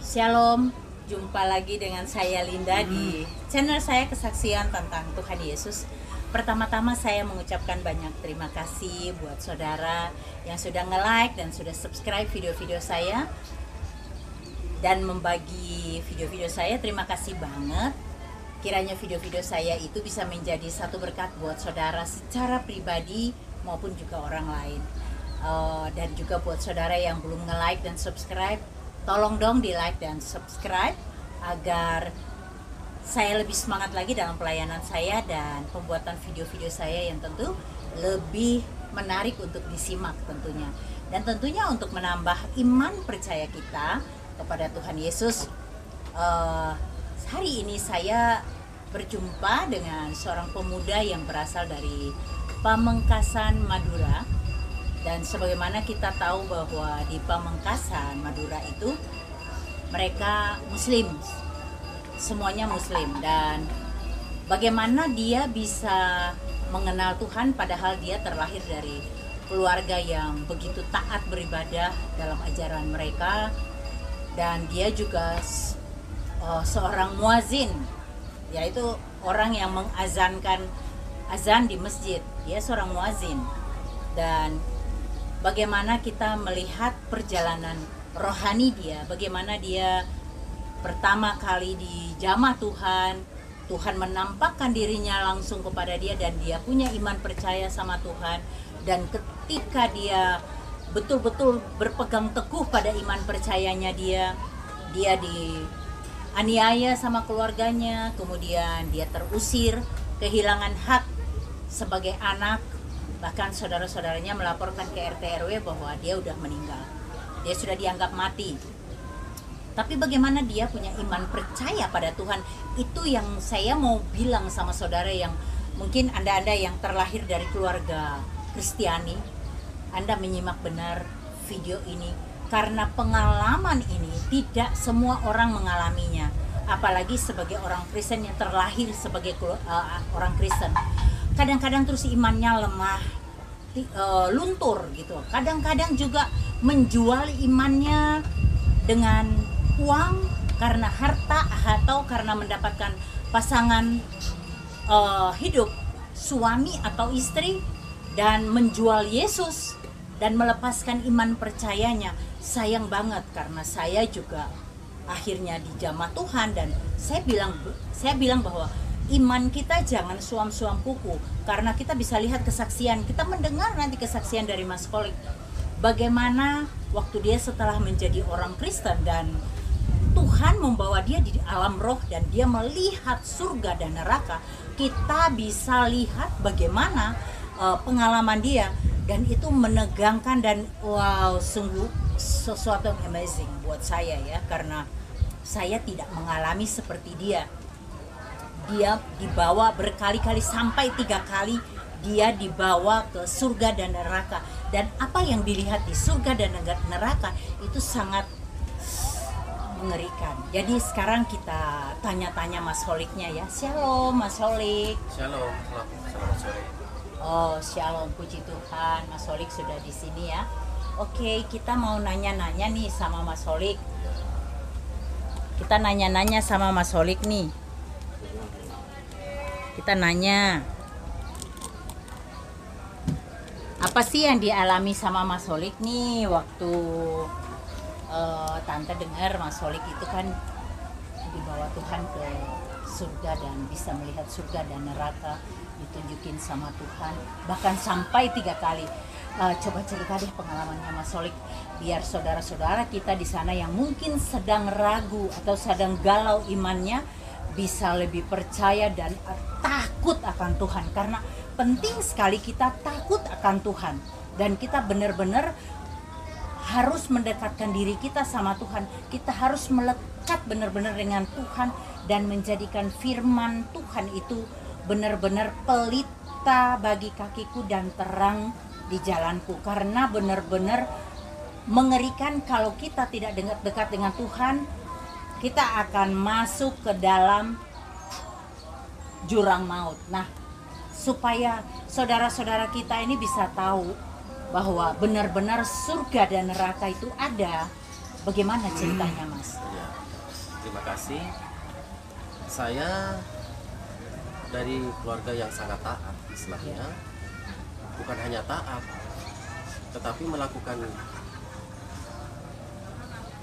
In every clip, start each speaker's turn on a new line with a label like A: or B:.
A: Shalom, jumpa lagi dengan saya Linda di channel saya Kesaksian tentang Tuhan Yesus. Pertama-tama saya mengucapkan banyak terima kasih buat saudara yang sudah nge-like dan sudah subscribe video-video saya dan membagi video-video saya. Terima kasih banget. Kiranya video-video saya itu bisa menjadi satu berkat buat saudara secara pribadi maupun juga orang lain. Dan juga buat saudara yang belum nge-like dan subscribe, tolong dong di like dan subscribe agar saya lebih semangat lagi dalam pelayanan saya dan pembuatan video-video saya yang tentu lebih menarik untuk disimak tentunya. Dan tentunya untuk menambah iman percaya kita kepada Tuhan Yesus. Hari ini saya berjumpa dengan seorang pemuda yang berasal dari Pamengkasan, Madura. Dan sebagaimana kita tahu bahwa di Pamengkasan, Madura itu mereka Muslim, semuanya Muslim. Dan bagaimana dia bisa mengenal Tuhan padahal dia terlahir dari keluarga yang begitu taat beribadah dalam ajaran mereka. Dan dia juga seorang muazin, yaitu orang yang mengazankan azan di masjid. Dia seorang muazin. Dan bagaimana kita melihat perjalanan rohani dia, bagaimana dia pertama kali dijamah Tuhan, Tuhan menampakkan dirinya langsung kepada dia dan dia punya iman percaya sama Tuhan. Dan ketika dia betul-betul berpegang teguh pada iman percayanya dia dianiaya sama keluarganya, kemudian dia terusir, kehilangan hak sebagai anak. Bahkan saudara-saudaranya melaporkan ke RT RW bahwa dia udah meninggal, dia sudah dianggap mati. Tapi bagaimana dia punya iman percaya pada Tuhan, itu yang saya mau bilang sama saudara yang mungkin anda yang terlahir dari keluarga Kristiani. Anda menyimak benar video ini, karena pengalaman ini tidak semua orang mengalaminya, apalagi sebagai orang Kristen yang terlahir sebagai orang Kristen. Kadang-kadang terus imannya lemah, luntur gitu. Kadang-kadang juga menjual imannya dengan uang karena harta atau karena mendapatkan pasangan hidup, suami atau istri, dan menjual Yesus dan melepaskan iman percayanya. Sayang banget, karena saya juga akhirnya dijamah Tuhan dan saya bilang bahwa iman kita jangan suam-suam kuku, karena kita bisa lihat kesaksian, kita mendengar nanti kesaksian dari Mas Kolik, bagaimana waktu dia setelah menjadi orang Kristen dan Tuhan membawa dia di alam roh dan dia melihat surga dan neraka. Kita bisa lihat bagaimana pengalaman dia, dan itu menegangkan dan wow, sungguh sesuatu yang amazing buat saya ya, karena saya tidak mengalami seperti dia. Dia dibawa berkali-kali, sampai 3 kali dia dibawa ke surga dan neraka. Dan apa yang dilihat di surga dan neraka itu sangat mengerikan. Jadi sekarang kita tanya-tanya Mas Holiknya ya. Shalom Mas Holik.
B: Shalom, selamat sore.
A: Oh, shalom, puji Tuhan, Mas Holik sudah di sini ya. Oke, kita mau nanya-nanya nih sama Mas Holik. Kita nanya-nanya sama Mas Holik nih. Kita nanya, apa sih yang dialami sama Mas Holik nih waktu tante dengar Mas Holik itu kan dibawa Tuhan ke surga dan bisa melihat surga dan neraka, ditunjukin sama Tuhan, bahkan sampai 3 kali. Coba cerita deh pengalamannya Mas Holik, biar saudara-saudara kita di sana yang mungkin sedang ragu atau sedang galau imannya bisa lebih percaya dan takut akan Tuhan. Karena penting sekali kita takut akan Tuhan, dan kita benar-benar harus mendekatkan diri kita sama Tuhan. Kita harus melekat benar-benar dengan Tuhan dan menjadikan firman Tuhan itu benar-benar pelita bagi kakiku dan terang di jalanku. Karena benar-benar mengerikan kalau kita tidak dekat dengan Tuhan, kita akan masuk ke dalam jurang maut. Nah, supaya saudara-saudara kita ini bisa tahu bahwa benar-benar surga dan neraka itu ada, Bagaimana ceritanya, Mas?
B: Ya, terima kasih. Saya dari keluarga yang sangat taat istilahnya. Bukan hanya taat, tetapi melakukan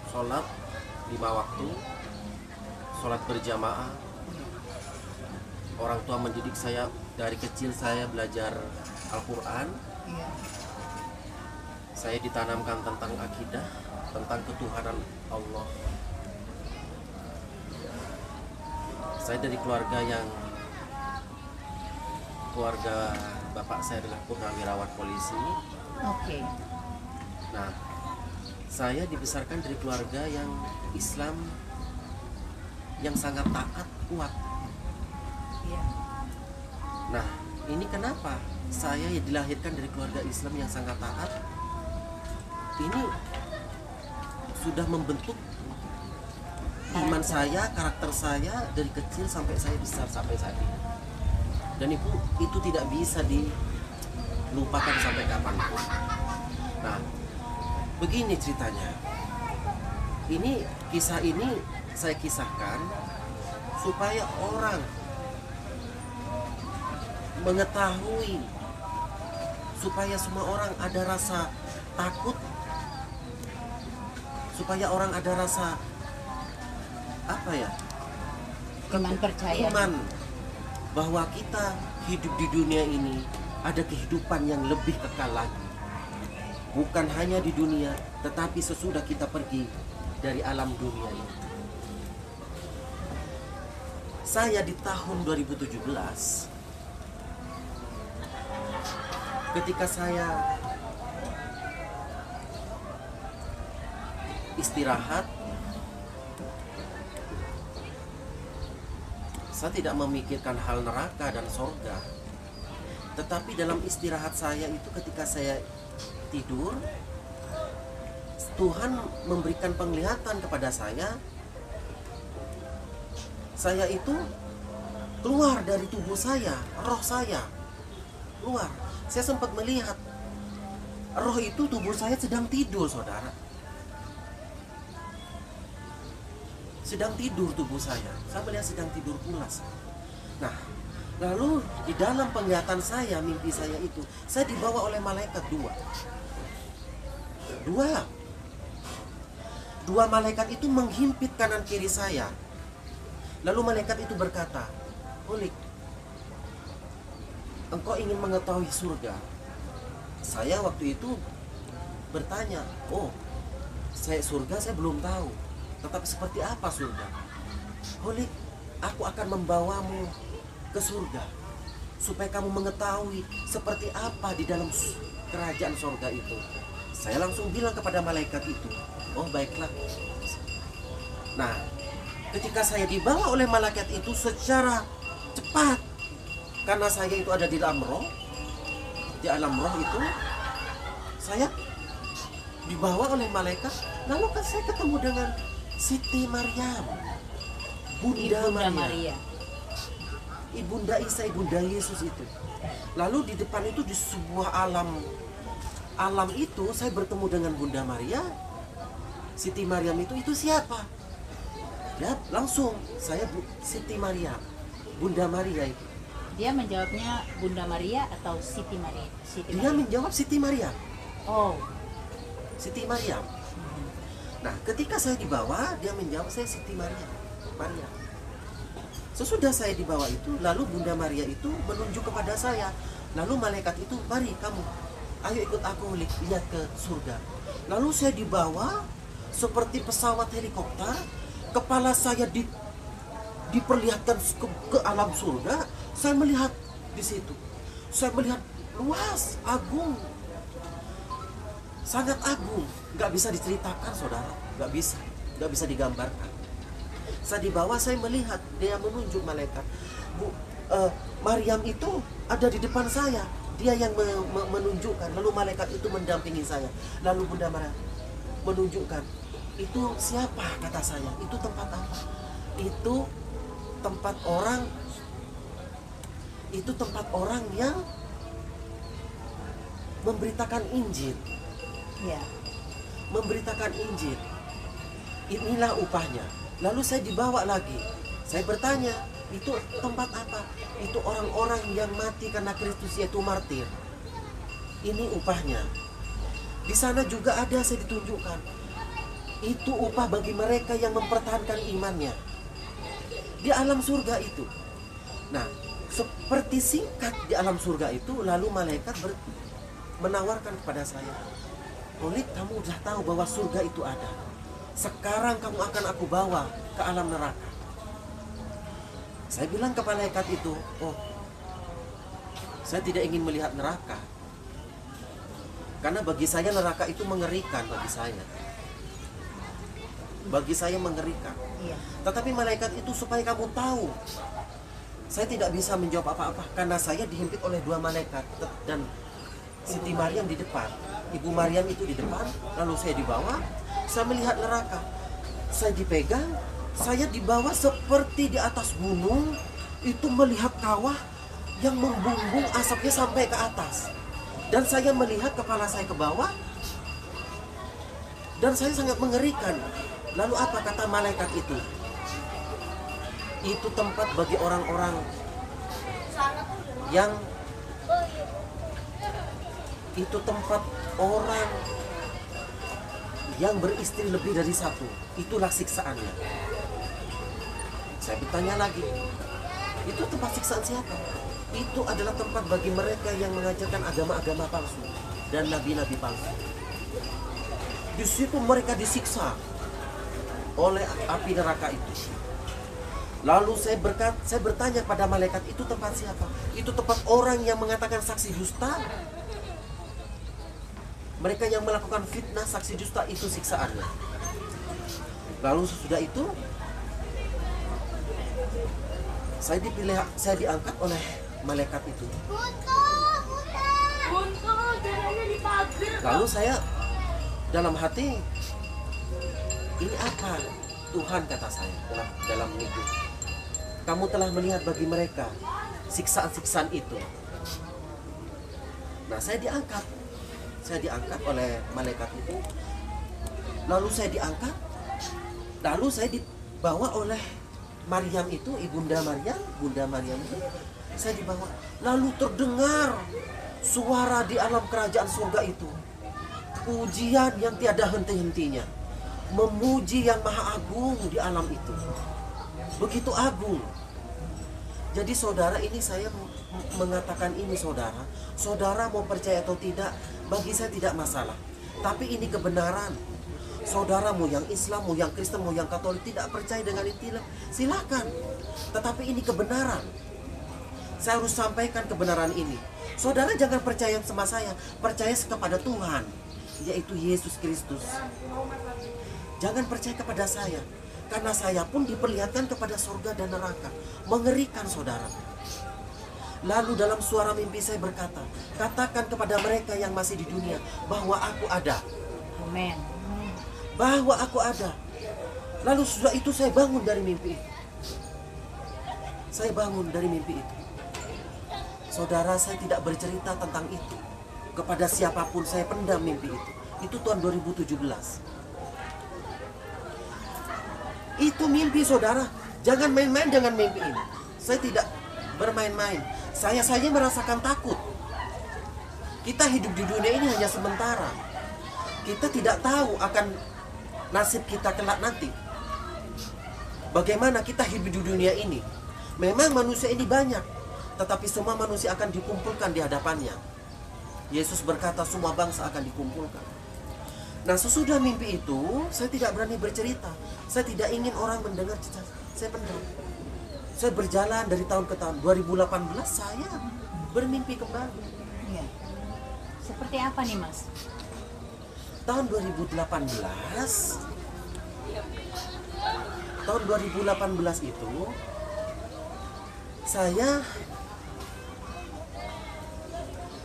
B: sholat 5 waktu, sholat berjamaah. Orang tua mendidik saya dari kecil, saya belajar Al-Quran. Saya ditanamkan tentang akidah, tentang ketuhanan Allah. Saya dari keluarga bapak saya adalah purnawirawan polisi.
A: Oke.
B: Nah, saya dibesarkan dari keluarga yang Islam yang sangat taat, kuat.
A: Iya.
B: Nah, ini kenapa saya dilahirkan dari keluarga Islam yang sangat taat? Ini sudah membentuk iman saya, karakter saya dari kecil sampai saya besar sampai saat ini. Dan itu tidak bisa dilupakan sampai kapanpun. Nah, begini ceritanya. Kisah ini saya kisahkan supaya orang mengetahui, supaya semua orang ada rasa takut, supaya orang ada rasa
A: Iman percaya.
B: iman bahwa kita hidup di dunia ini ada kehidupan yang lebih kekal lagi. Bukan hanya di dunia, tetapi sesudah kita pergi dari alam dunia ini. Saya di tahun 2017, ketika saya istirahat, saya tidak memikirkan hal neraka dan sorga. Tetapi dalam istirahat saya itu, ketika saya tidur, Tuhan memberikan penglihatan kepada saya. Saya itu keluar dari tubuh saya, roh saya keluar. Saya sempat melihat roh itu, tubuh saya sedang tidur, saudara. Sedang tidur tubuh saya melihat sedang tidur pulas. Nah, lalu di dalam penglihatan saya, mimpi saya itu, saya dibawa oleh malaikat dua malaikat itu menghimpit kanan kiri saya. Lalu malaikat itu berkata, "Holik, engkau ingin mengetahui surga?" Saya waktu itu bertanya, "Oh, surga saya belum tahu. Tetapi seperti apa surga?" "Holik, aku akan membawamu ke surga supaya kamu mengetahui seperti apa di dalam kerajaan surga itu." Saya langsung bilang kepada malaikat itu, "Oh, baiklah." Nah, ketika saya dibawa oleh malaikat itu secara cepat, karena saya itu ada di alam roh, itu saya dibawa oleh malaikat. Lalu kan saya ketemu dengan Siti Maryam, Bunda Maria, Ibunda Isa, Ibunda Yesus itu. Lalu di depan itu, di sebuah alam itu, saya bertemu dengan Bunda Maria. Siti Maryam itu siapa? Ya, langsung saya Siti Maryam, Bunda Maria itu.
A: Dia menjawabnya Bunda Maria atau Siti Maria?
B: Dia menjawab Siti Maryam.
A: Oh,
B: Siti Maryam. Nah, ketika saya dibawa, dia menjawab, "Saya Siti Maryam." Sesudah saya dibawa itu, lalu Bunda Maria itu menunjuk kepada saya. Lalu malaikat itu, "Mari kamu, ayo ikut aku lihat ke surga." Lalu saya dibawa seperti pesawat helikopter. Kepala saya diperlihatkan ke alam surga. Saya melihat di situ. Saya melihat luas, agung, sangat agung. Gak bisa diceritakan, saudara. Gak bisa digambarkan. Saya dibawa, saya melihat, dia menunjuk malaikat. Maryam itu ada di depan saya. Dia yang menunjukkan. Lalu malaikat itu mendampingi saya. Lalu Bunda Maria menunjukkan, "Itu siapa?" kata saya. "Itu tempat apa?" Itu tempat orang yang memberitakan Injil.
A: ya.
B: Memberitakan Injil. inilah upahnya. Lalu saya dibawa lagi. Saya bertanya, itu tempat apa? Itu orang-orang yang mati karena Kristus, yaitu martir. Ini upahnya. Di sana juga ada, saya ditunjukkan. Itu upah bagi mereka yang mempertahankan imannya di alam surga itu. Nah, seperti singkat di alam surga itu, lalu malaikat menawarkan kepada saya, Olik, kamu udah tahu bahwa surga itu ada. Sekarang kamu akan aku bawa ke alam neraka. Saya bilang ke malaikat itu, oh, saya tidak ingin melihat neraka. Karena bagi saya neraka itu mengerikan bagi saya. Bagi saya mengerikan.
A: Iya.
B: Tetapi malaikat itu supaya kamu tahu. Saya tidak bisa menjawab apa-apa karena saya dihimpit oleh dua malaikat dan Siti Maryam di depan. Ibu Maryam itu di depan, lalu saya dibawa, saya melihat neraka. Saya dipegang, saya dibawa seperti di atas gunung, itu melihat kawah yang membumbung asapnya sampai ke atas. Dan saya melihat kepala saya ke bawah, dan saya sangat mengerikan. Lalu apa kata malaikat itu? Itu tempat bagi orang-orang yang itu tempat orang yang beristri lebih dari satu. Itulah siksaannya. Saya bertanya lagi, itu tempat siksaan siapa? Itu adalah tempat bagi mereka yang mengajarkan agama-agama palsu dan nabi-nabi palsu. Di situ mereka disiksa oleh api neraka itu. Lalu saya bertanya pada malaikat, itu tempat siapa? Itu tempat orang yang mengatakan saksi dusta. Mereka yang melakukan fitnah, saksi dusta, itu siksaannya. Lalu sesudah itu saya diangkat oleh malaikat itu. Lalu saya dalam hati, ini apa Tuhan, kata saya dalam mimpi. Kamu telah melihat bagi mereka siksaan-siksaan itu. Nah, saya diangkat oleh malaikat itu. Lalu saya diangkat, lalu saya dibawa oleh Maryam itu, Bunda Maryam itu, saya dibawa. Lalu terdengar suara di alam kerajaan surga itu, pujian yang tiada henti-hentinya, memuji yang maha agung di alam itu. Begitu agung. Jadi saudara, ini saya mengatakan ini saudara mau percaya atau tidak, bagi saya tidak masalah. Tapi ini kebenaran. Saudara mau yang Islam, mau yang Kristen, mau yang Katolik tidak percaya dengan itu, silakan. Tetapi ini kebenaran. Saya harus sampaikan kebenaran ini. Saudara jangan percaya sama saya, percaya kepada Tuhan, yaitu Yesus Kristus. Jangan percaya kepada saya, karena saya pun diperlihatkan kepada surga dan neraka. Mengerikan saudara. Lalu dalam suara mimpi saya berkata, katakan kepada mereka yang masih di dunia bahwa aku ada.
A: Amin.
B: Bahwa aku ada. Lalu sudah itu saya bangun dari mimpi itu. Saya bangun dari mimpi itu. Saudara, saya tidak bercerita tentang itu kepada siapapun, saya pendam mimpi itu. Itu tahun 2017. Itu mimpi saudara. Jangan main-main dengan mimpi ini. Saya tidak bermain-main. Saya saja merasakan takut. Kita hidup di dunia ini hanya sementara. Kita tidak tahu akan nasib kita kelak nanti. Bagaimana kita hidup di dunia ini? Memang manusia ini banyak, tetapi semua manusia akan dikumpulkan di hadapannya. Yesus berkata semua bangsa akan dikumpulkan. Nah, sesudah mimpi itu, saya tidak berani bercerita. Saya tidak ingin orang mendengar cerita. Saya pendam. Saya berjalan dari tahun ke tahun. 2018 saya bermimpi kembali.
A: Iya. Seperti apa nih, Mas?
B: Tahun 2018 itu saya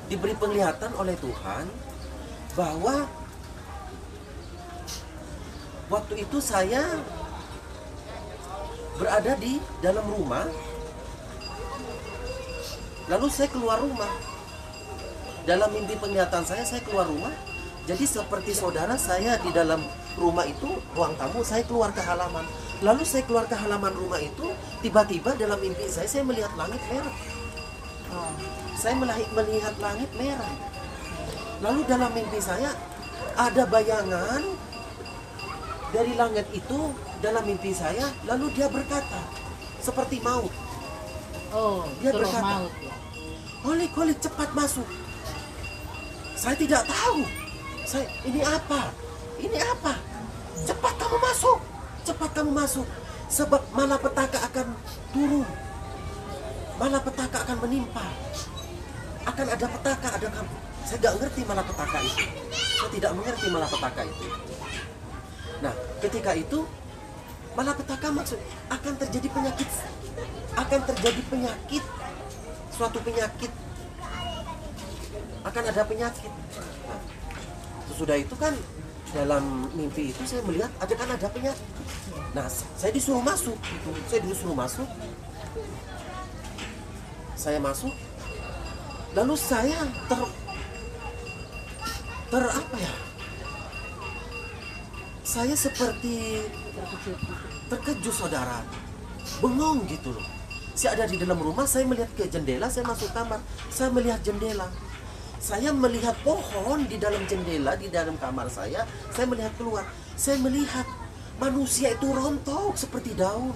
B: diberi penglihatan oleh Tuhan bahwa waktu itu saya berada di dalam rumah. Lalu saya keluar rumah. Dalam mimpi penglihatan saya keluar rumah. Jadi seperti saudara, saya di dalam rumah itu, ruang tamu, saya keluar ke halaman. Lalu saya keluar ke halaman rumah itu, tiba-tiba dalam mimpi saya melihat langit merah.
A: Oh.
B: Saya melihat langit merah. Lalu dalam mimpi saya ada bayangan dari langit itu dalam mimpi saya. Lalu dia berkata seperti maut.
A: Oh,
B: Dia
A: itu roh
B: berkata,
A: maut ya.
B: Holik, cepat masuk. Saya tidak tahu. Ini apa? Ini apa? Cepat kamu masuk. Cepat kamu masuk. Sebab malapetaka akan turun. Malapetaka akan menimpa. Akan ada petaka, ada kamu. Saya nggak ngerti malapetaka itu. Saya tidak mengerti malapetaka itu. Nah, ketika itu malapetaka maksud akan terjadi penyakit. Akan terjadi penyakit. Suatu penyakit. Akan ada penyakit. Nah, sesudah itu kan dalam mimpi itu saya melihat ada penyakit. Nah, saya disuruh masuk. Saya masuk. Lalu saya apa ya? Saya seperti terkejut, saudara. Bengong gitu loh. Saya ada di dalam rumah, saya melihat ke jendela, saya masuk kamar, saya melihat jendela. Saya melihat pohon di dalam jendela, di dalam kamar saya melihat keluar. Saya melihat manusia itu rontok seperti daun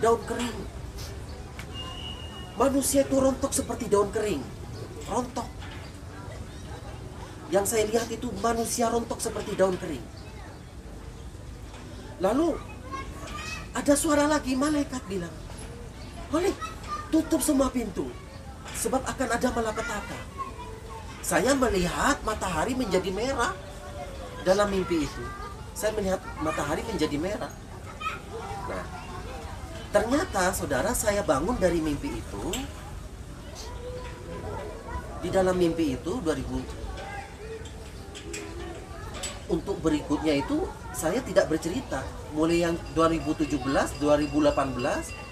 B: kering. Manusia itu rontok seperti daun kering. Rontok. Yang saya lihat itu manusia rontok seperti daun kering. Lalu ada suara lagi, malaikat bilang, Holik, tutup semua pintu, sebab akan ada malapetaka. Saya melihat matahari menjadi merah dalam mimpi itu. Saya melihat matahari menjadi merah. Nah, ternyata saudara, saya bangun dari mimpi itu. Di dalam mimpi itu 2000. Untuk berikutnya itu saya tidak bercerita. Mulai yang 2017, 2018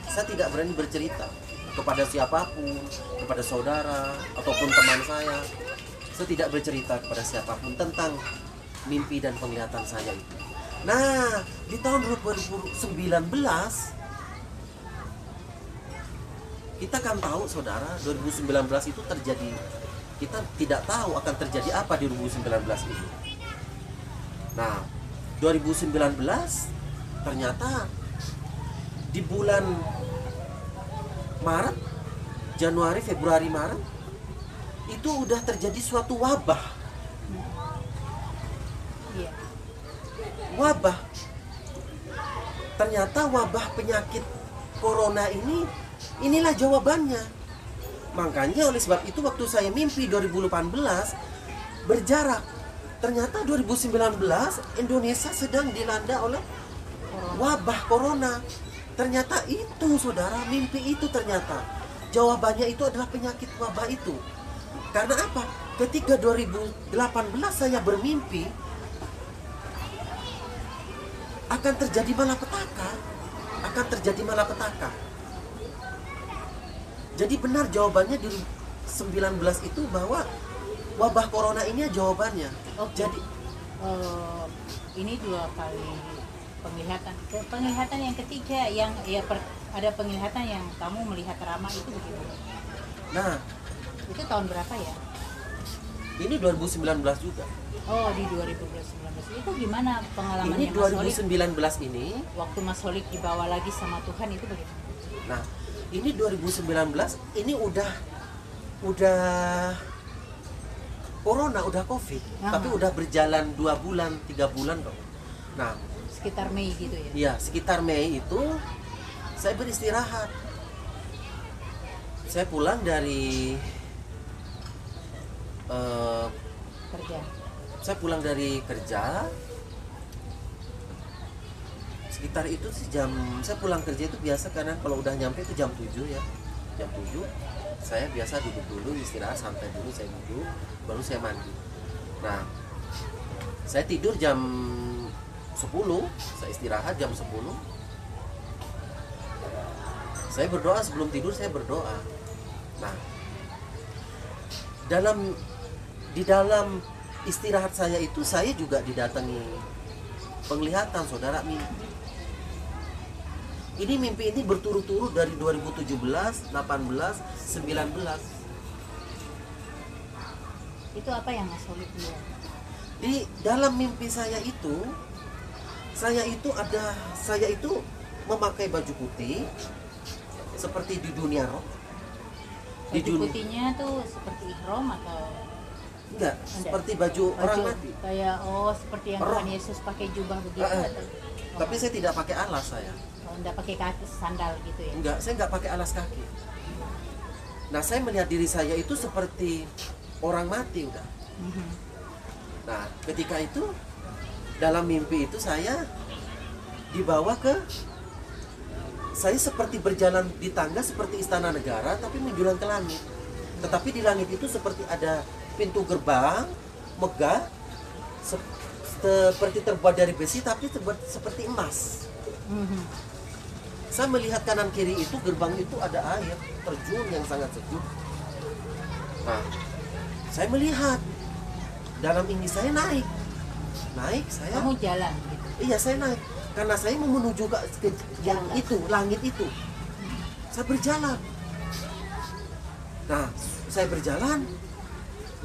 B: saya tidak berani bercerita kepada siapapun, kepada saudara ataupun teman saya. Saya tidak bercerita kepada siapapun tentang mimpi dan penglihatan saya itu. Nah, di tahun 2019 kita kan tahu, saudara, 2019 itu terjadi. Kita tidak tahu akan terjadi apa di 2019 ini. Nah, 2019 ternyata di bulan Maret, Januari, Februari, Maret itu udah terjadi suatu wabah.
A: Iya.
B: Wabah. Ternyata wabah penyakit corona inilah jawabannya. Makanya oleh sebab itu waktu saya mimpi 2018 berjarak. Ternyata 2019 Indonesia sedang dilanda oleh wabah corona. Ternyata itu, saudara, mimpi itu ternyata jawabannya itu adalah penyakit wabah itu. Karena apa? Ketika 2018 saya bermimpi akan terjadi malapetaka. Jadi benar jawabannya di 19 itu bahwa wabah corona ini jawabannya. Jadi
A: ini 2 kali penglihatan. Penglihatan yang ketiga yang ada penglihatan yang kamu melihat Rama itu begitu.
B: Nah,
A: itu tahun berapa ya?
B: Ini 2019 juga.
A: Oh, di 2019. Itu gimana pengalamannya
B: Ini
A: Mas Holik?
B: 2019 ini.
A: Waktu Mas Holik dibawa lagi sama Tuhan itu bagaimana?
B: Nah, ini 2019 ini udah corona, udah covid. Tapi udah berjalan 2 bulan, 3 bulan kok. Nah,
A: sekitar Mei gitu ya?
B: Iya, sekitar Mei itu saya beristirahat. Saya pulang dari
A: kerja.
B: Saya pulang dari kerja sekitar itu sih saya pulang kerja itu biasa, karena kalau udah nyampe itu jam 7 ya. Jam 7 saya biasa duduk dulu, istirahat santai dulu, saya duduk, baru saya mandi. Nah, saya tidur jam 10, saya istirahat jam 10. Saya berdoa sebelum tidur, saya berdoa. Nah, di dalam istirahat saya itu saya juga didatangi penglihatan, saudara, mimpi. Ini mimpi ini berturut-turut dari 2017, 18, 19.
A: Itu apa yang Mas Holik lihat?
B: Di dalam mimpi saya itu memakai baju putih seperti di dunia roh.
A: Baju putihnya tuh seperti ihram atau
B: enggak? Seperti baju orang mati.
A: Kayak seperti yang Tuhan Yesus pakai jubah begitu atau?
B: Tapi saya tidak pakai alas saya.
A: Enggak pakai kaki sandal gitu ya?
B: Enggak, saya enggak pakai alas kaki. Nah, saya melihat diri saya itu seperti orang mati udah. Nah, ketika itu dalam mimpi itu saya dibawa saya seperti berjalan di tangga seperti istana negara tapi menjulang ke langit. Tetapi di langit itu seperti ada pintu gerbang megah seperti terbuat dari besi tapi seperti emas. Saya melihat kanan kiri itu, gerbang itu ada air terjun yang sangat sejuk. Nah, saya melihat dalam ini saya naik saya.
A: Kamu jalan gitu?
B: Iya, saya naik karena saya mau menuju ke yang itu, langit itu. Saya berjalan. Nah, saya berjalan,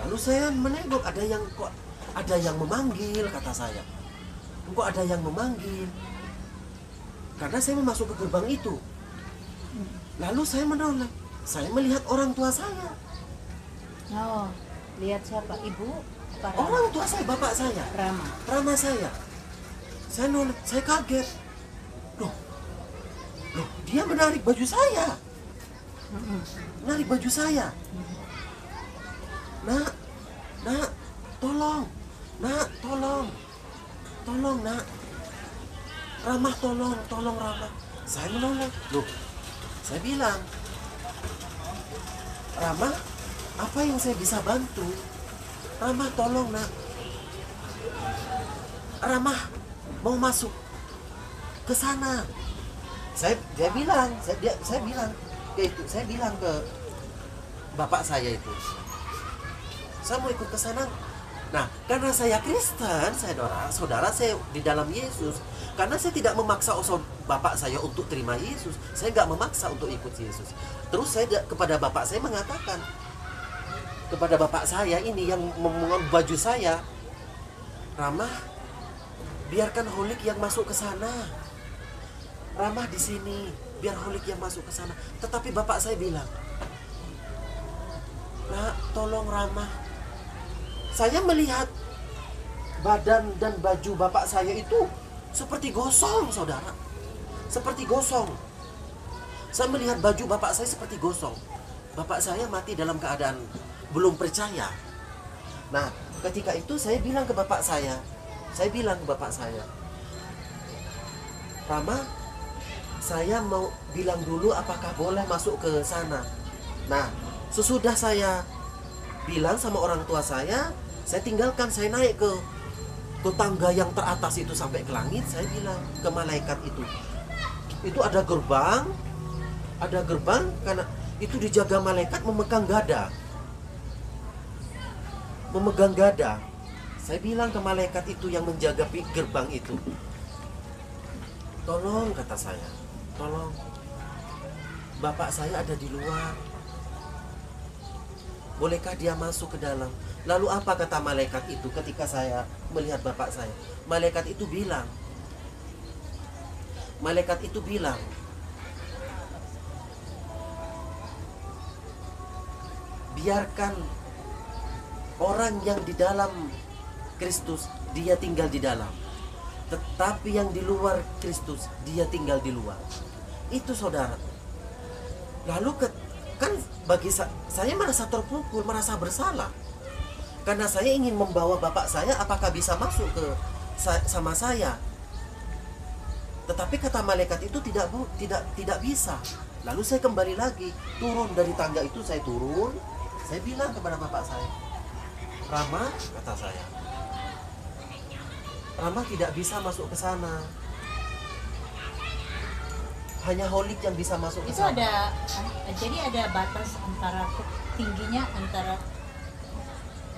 B: lalu saya menengok ada yang memanggil, kata saya. Kok ada yang memanggil? Karena saya mau masuk ke gerbang itu. Lalu saya menoleh. Saya melihat orang tua saya.
A: Oh, lihat siapa? Ibu? Apa Rama?
B: Orang tua saya, bapak saya. Rama saya. Saya noleh, saya kaget. Loh, dia menarik baju saya. Menarik baju saya. Nak, tolong. Nak, tolong, nak. Ramah, tolong Ramah. Saya menoleh. Loh, saya bilang, Ramah, apa yang saya bisa bantu? Ramah, tolong nak. Ramah mau masuk ke sana. Saya bilang ke bapak saya itu, saya mau ikut ke sana. Nah, karena saya Kristen, saudara saya di dalam Yesus. Karena saya tidak memaksa bapak saya untuk terima Yesus. Saya nggak memaksa untuk ikut Yesus. Terus saya kepada bapak saya mengatakan, kepada bapak saya ini yang memungut baju saya, Ramah, biarkan Holik yang masuk ke sana. Ramah di sini, biar Holik yang masuk ke sana. Tetapi bapak saya bilang, Nak, tolong Ramah. Saya melihat badan dan baju bapak saya itu seperti gosong, saudara. Seperti gosong. Saya melihat baju bapak saya seperti gosong. Bapak saya mati dalam keadaan belum percaya. Nah, ketika itu saya bilang ke bapak saya, Rama, saya mau bilang dulu apakah boleh masuk ke sana. Nah, sesudah saya bilang sama orang tua saya tinggalkan, saya naik ke tangga yang teratas itu sampai ke langit. Saya bilang ke malaikat itu ada gerbang karena itu dijaga malaikat memegang gada. Saya bilang ke malaikat itu yang menjaga gerbang itu, tolong, kata saya, tolong, bapak saya ada di luar, bolehkah dia masuk ke dalam? Lalu apa kata malaikat itu ketika saya melihat bapak saya? Malaikat itu bilang, biarkan orang yang di dalam Kristus, dia tinggal di dalam. Tetapi yang di luar Kristus, dia tinggal di luar. Itu, saudara. Lalu kan bagi saya merasa terpukul, merasa bersalah. Karena saya ingin membawa bapak saya, apakah bisa masuk ke sama saya? Tetapi kata malaikat itu tidak bisa. Lalu saya kembali lagi, turun dari tangga itu, saya turun. Saya bilang kepada bapak saya, Rama, kata saya, Rama tidak bisa masuk ke sana. Hanya Holik yang bisa masuk ke sana.
A: Jadi ada batas antara tingginya antara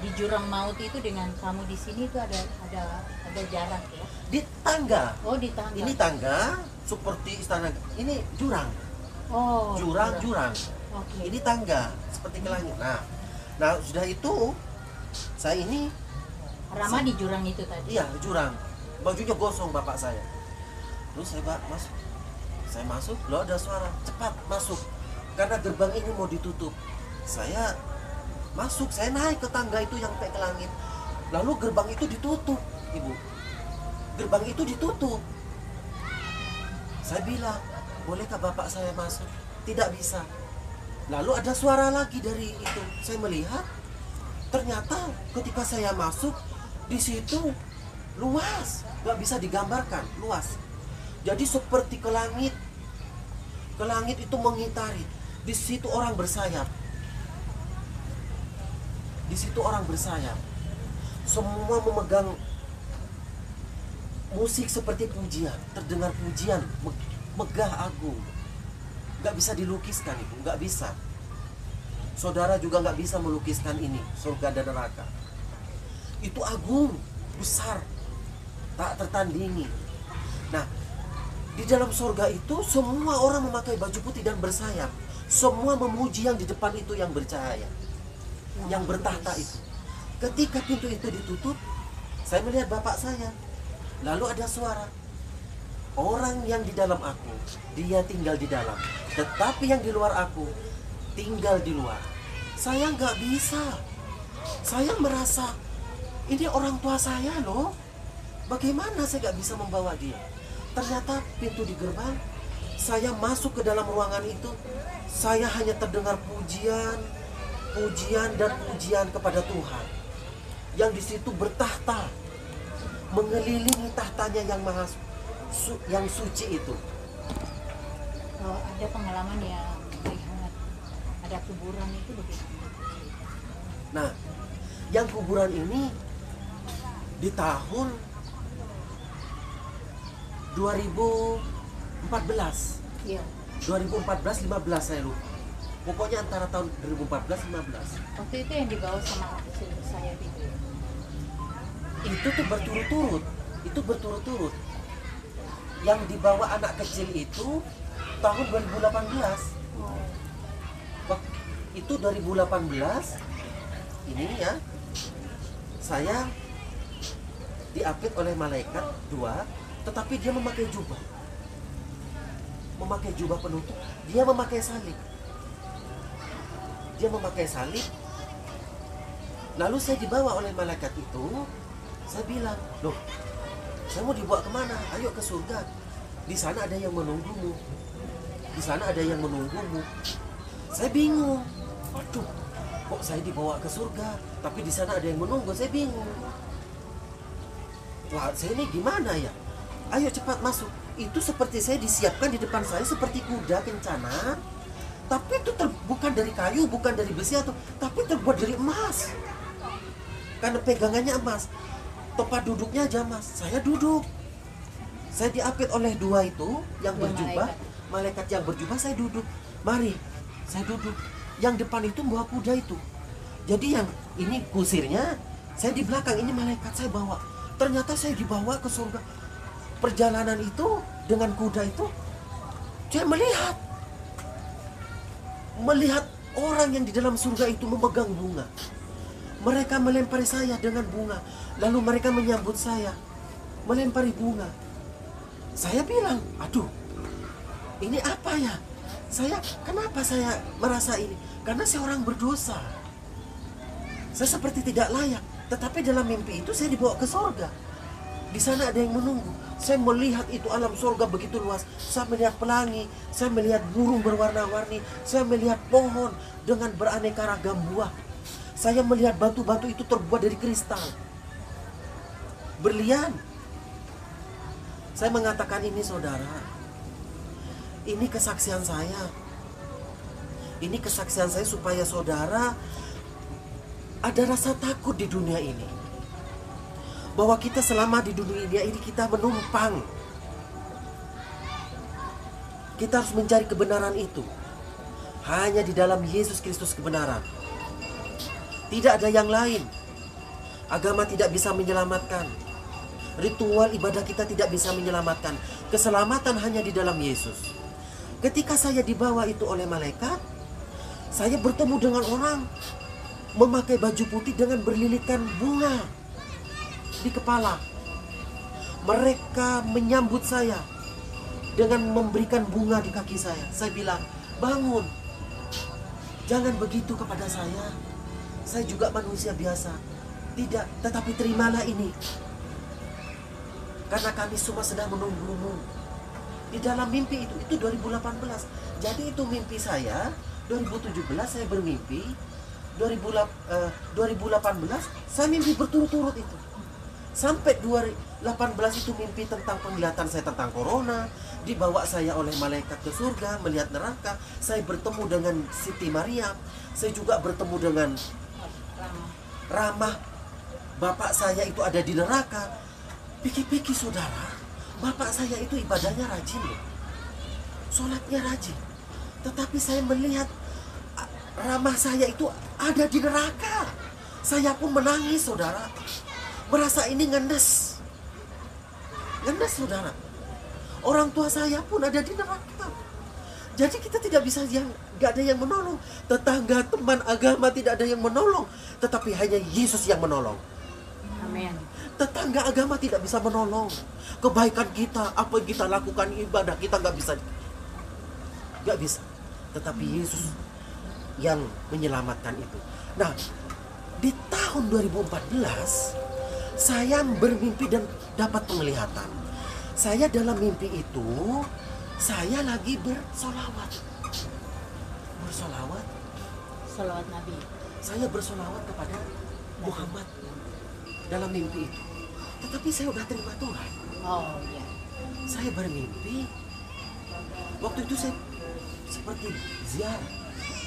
A: di jurang maut itu dengan kamu di sini itu ada jarak ya?
B: Di tangga.
A: Oh, di tangga.
B: Ini tangga seperti istana. Ini jurang.
A: Oh,
B: Jurang.
A: Oke.
B: Ini tangga seperti ke langit. Nah, sudah itu saya ini
A: Rama di jurang itu tadi.
B: iya, jurang. Bajunya gosong bapak saya. Terus saya masuk. Saya masuk, loh ada suara, cepat masuk. Karena gerbang ini mau ditutup. Saya masuk, saya naik ke tangga itu yang sampai ke langit. Lalu gerbang itu ditutup, Ibu. Gerbang itu ditutup. Saya bilang, bolehkah bapak saya masuk? Tidak bisa. Lalu ada suara lagi dari itu. Saya melihat, ternyata ketika saya masuk, di situ luas, nggak bisa digambarkan, luas. Jadi seperti ke langit itu mengitari. Di situ orang bersayap. Di situ orang bersayap. Semua memegang musik seperti pujian, terdengar pujian, megah agung. Nggak bisa dilukiskan itu, nggak bisa. Saudara juga nggak bisa melukiskan ini, surga dan neraka. Itu agung, besar, tak tertandingi. Nah, di dalam surga itu semua orang memakai baju putih dan bersayap. Semua memuji yang di depan itu yang bercahaya, yang bertahta itu. Ketika pintu itu ditutup, saya melihat bapak saya. Lalu ada suara, orang yang di dalam aku, dia tinggal di dalam. Tetapi yang di luar aku, tinggal di luar. Saya nggak bisa. Saya merasa, ini orang tua saya loh. Bagaimana saya nggak bisa membawa dia? Ternyata pintu di gerbang, saya masuk ke dalam ruangan itu, saya hanya terdengar pujian dan pujian kepada Tuhan. Yang di situ bertahta, mengelilingi tahtanya yang yang suci itu.
A: Oh, ada pengalaman yang melihat ada kuburan itu begitu.
B: Nah, yang kuburan ini di tahun 2014.
A: Iya.
B: 2014-15 saya lupa. Pokoknya antara tahun 2014-15.
A: Waktu itu yang dibawa sama anak kecil saya itu.
B: Itu tuh berturut-turut. Itu berturut-turut. Yang dibawa anak kecil itu tahun 2018. Itu 2018. Ini ya. Saya diapit oleh malaikat 2, tetapi dia memakai jubah. Memakai jubah penutup, dia memakai salib. Dia memakai salib. Lalu saya dibawa oleh malaikat itu. Saya bilang, loh, saya mau dibawa kemana? Ayo ke surga. Di sana ada yang menunggumu. Di sana ada yang menunggumu. Saya bingung. Aduh, kok saya dibawa ke surga, tapi di sana ada yang menunggu? Saya bingung. Wah, saya ini gimana ya? Ayo cepat masuk. Itu seperti saya disiapkan di depan saya seperti kuda kencana. Tapi itu bukan dari kayu, bukan dari besi tapi terbuat dari emas. Karena pegangannya emas. Tempat duduknya aja emas. Saya duduk. Saya diapit oleh 2 itu yang berjubah, malaikat yang berjubah. Saya duduk. Mari, saya duduk. Yang depan itu bawa kuda itu. Jadi yang ini kusirnya, saya di belakang, ini malaikat saya bawa. Ternyata saya dibawa ke surga. Perjalanan itu dengan kuda itu, saya melihat orang yang di dalam surga itu memegang bunga. Mereka melempari saya dengan bunga. Lalu mereka menyambut saya, melempari bunga. Saya bilang, aduh, ini apa ya? Kenapa saya merasa ini? Karena saya orang berdosa. Saya seperti tidak layak. Tetapi dalam mimpi itu saya dibawa ke surga. Di sana ada yang menunggu. Saya melihat itu alam surga begitu luas. Saya melihat pelangi, saya melihat burung berwarna-warni, saya melihat pohon dengan beraneka ragam buah. Saya melihat batu-batu itu terbuat dari kristal, berlian. Saya mengatakan ini, saudara, ini kesaksian saya. Ini kesaksian saya supaya saudara ada rasa takut di dunia ini. Bahwa kita selama di dunia ini kita menumpang. Kita harus mencari kebenaran itu. Hanya di dalam Yesus Kristus kebenaran. Tidak ada yang lain. Agama tidak bisa menyelamatkan. Ritual ibadah kita tidak bisa menyelamatkan. Keselamatan hanya di dalam Yesus. Ketika saya dibawa itu oleh malaikat, saya bertemu dengan orang memakai baju putih dengan berlilitkan bunga di kepala. Mereka menyambut saya dengan memberikan bunga di kaki saya. Saya bilang, bangun, jangan begitu kepada saya. Saya juga manusia biasa. Tidak, tetapi terimalah ini, karena kami semua sedang menunggumu. Di dalam mimpi itu 2018. Jadi itu mimpi saya. 2017 saya bermimpi. 2018 saya mimpi berturut-turut itu. Sampai 2018 itu mimpi tentang penglihatan saya tentang corona. Dibawa saya oleh malaikat ke surga, melihat neraka. Saya bertemu dengan Siti Maryam. Saya juga bertemu dengan Ramah. Bapak saya itu ada di neraka. Pikir-pikir saudara, bapak saya itu ibadahnya rajin loh. Sholatnya rajin. Tetapi saya melihat Ramah saya itu ada di neraka. Saya pun menangis saudara. Merasa ini ngenes. Ngenes saudara. Orang tua saya pun ada di neraka. Jadi kita tidak bisa, gak ada yang menolong. Tetangga, teman agama tidak ada yang menolong. Tetapi hanya Yesus yang menolong.
A: Amin.
B: Tetangga agama tidak bisa menolong. Kebaikan kita, apa yang kita lakukan, ibadah kita gak bisa. Gak bisa. Tetapi Yesus yang menyelamatkan itu. Nah, di tahun 2014 saya bermimpi dan dapat penglihatan. Saya dalam mimpi itu, saya lagi bersolawat. Bersolawat.
A: Salawat Nabi.
B: Saya bersolawat kepada Muhammad dalam mimpi itu. Tetapi saya udah terima Tuhan.
A: Oh iya.
B: Saya bermimpi. Waktu itu saya seperti ziarah.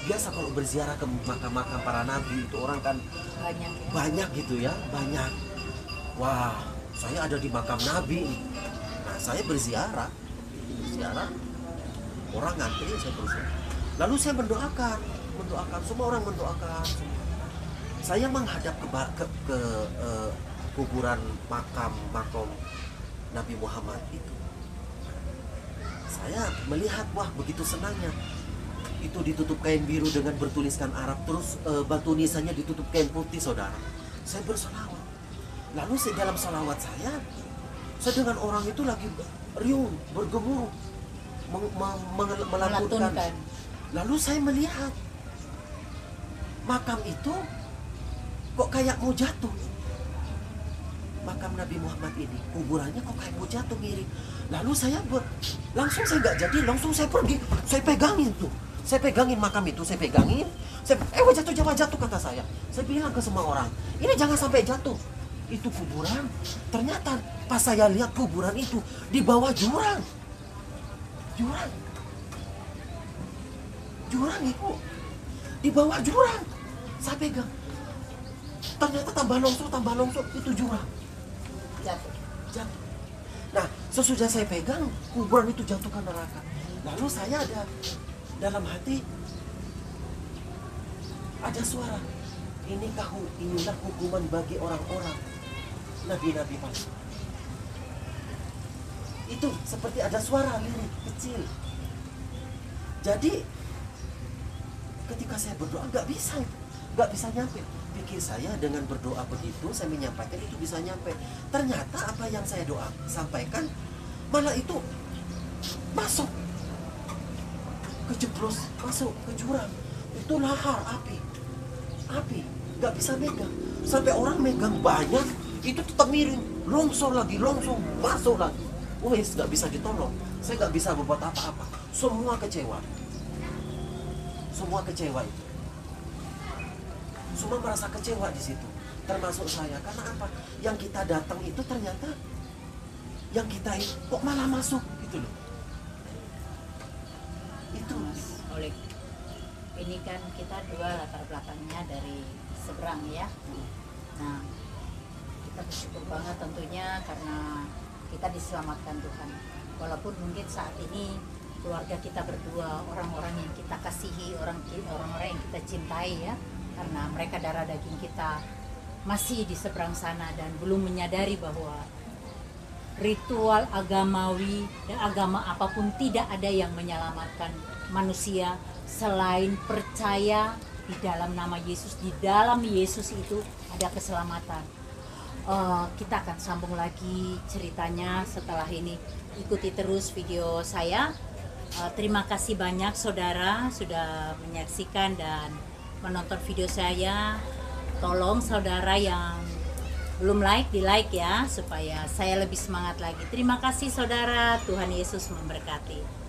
B: Biasa kalau berziarah ke makam-makam para nabi itu orang kan
A: Banyak ya.
B: banyak gitu ya, banyak. Wah, saya ada di makam nabi. Nah, saya berziarah. Orang ngantri, saya berziarah. Lalu saya mendoakan, semua orang mendoakan. Saya menghadap ke kuburan makam Nabi Muhammad itu. Saya melihat, wah begitu senangnya. Itu ditutup kain biru dengan bertuliskan Arab, terus batu nisannya ditutup kain putih saudara. Saya bersolawat. Lalu dalam salawat saya dengan orang itu lagi riuh, bergemuruh, melantunkan. Lalu saya melihat makam itu kok kayak mau jatuh. Makam Nabi Muhammad ini, kuburannya kok kayak mau jatuh mirip. Lalu langsung saya nggak jadi, langsung saya pergi, saya pegangin tuh. Saya pegangin makam itu, saya pegangin. Jatuh kata saya. Saya bilang ke semua orang, ini jangan sampai jatuh. Itu kuburan. Ternyata pas saya lihat kuburan itu di bawah jurang. Jurang itu. Di bawah jurang. Saya pegang. Ternyata tambah longsor itu jurang. Jatuh. Nah, sesudah saya pegang, kuburan itu jatuh ke neraka. Lalu saya ada dalam hati ada suara, inilah hukuman bagi orang-orang nabi-nabi palsu. Itu seperti ada suara lirik kecil. Jadi ketika saya berdoa nggak bisa nyampe. Pikir saya dengan berdoa begitu, saya menyampaikan itu bisa nyampe. Ternyata apa yang saya sampaikan malah itu masuk, kejeblos, masuk ke jurang. Itu lahar api, nggak bisa megang. Sampai orang megang banyak, itu tetap miring, longsor, masuk lagi. Wes nggak bisa ditolong. Saya nggak bisa berbuat apa-apa. Semua kecewa itu. Semua merasa kecewa di situ, termasuk saya. Karena apa? Yang kita datang itu ternyata yang kita kok malah masuk gitu loh. Itu Mas.
A: Oleh ini kan kita dua latar belakangnya dari seberang ya. Nah, kita bersyukur banget tentunya karena kita diselamatkan Tuhan. Walaupun mungkin saat ini keluarga kita berdua, orang-orang yang kita kasihi, orang-orang yang kita cintai ya, karena mereka darah daging kita, masih di seberang sana dan belum menyadari bahwa ritual agamawi dan agama apapun tidak ada yang menyelamatkan manusia selain percaya di dalam nama Yesus. Di dalam Yesus itu ada keselamatan. Kita akan sambung lagi ceritanya setelah ini. Ikuti terus video saya. Terima kasih banyak saudara sudah menyaksikan dan menonton video saya. Tolong saudara yang belum like, di like ya, supaya saya lebih semangat lagi. Terima kasih saudara, Tuhan Yesus memberkati.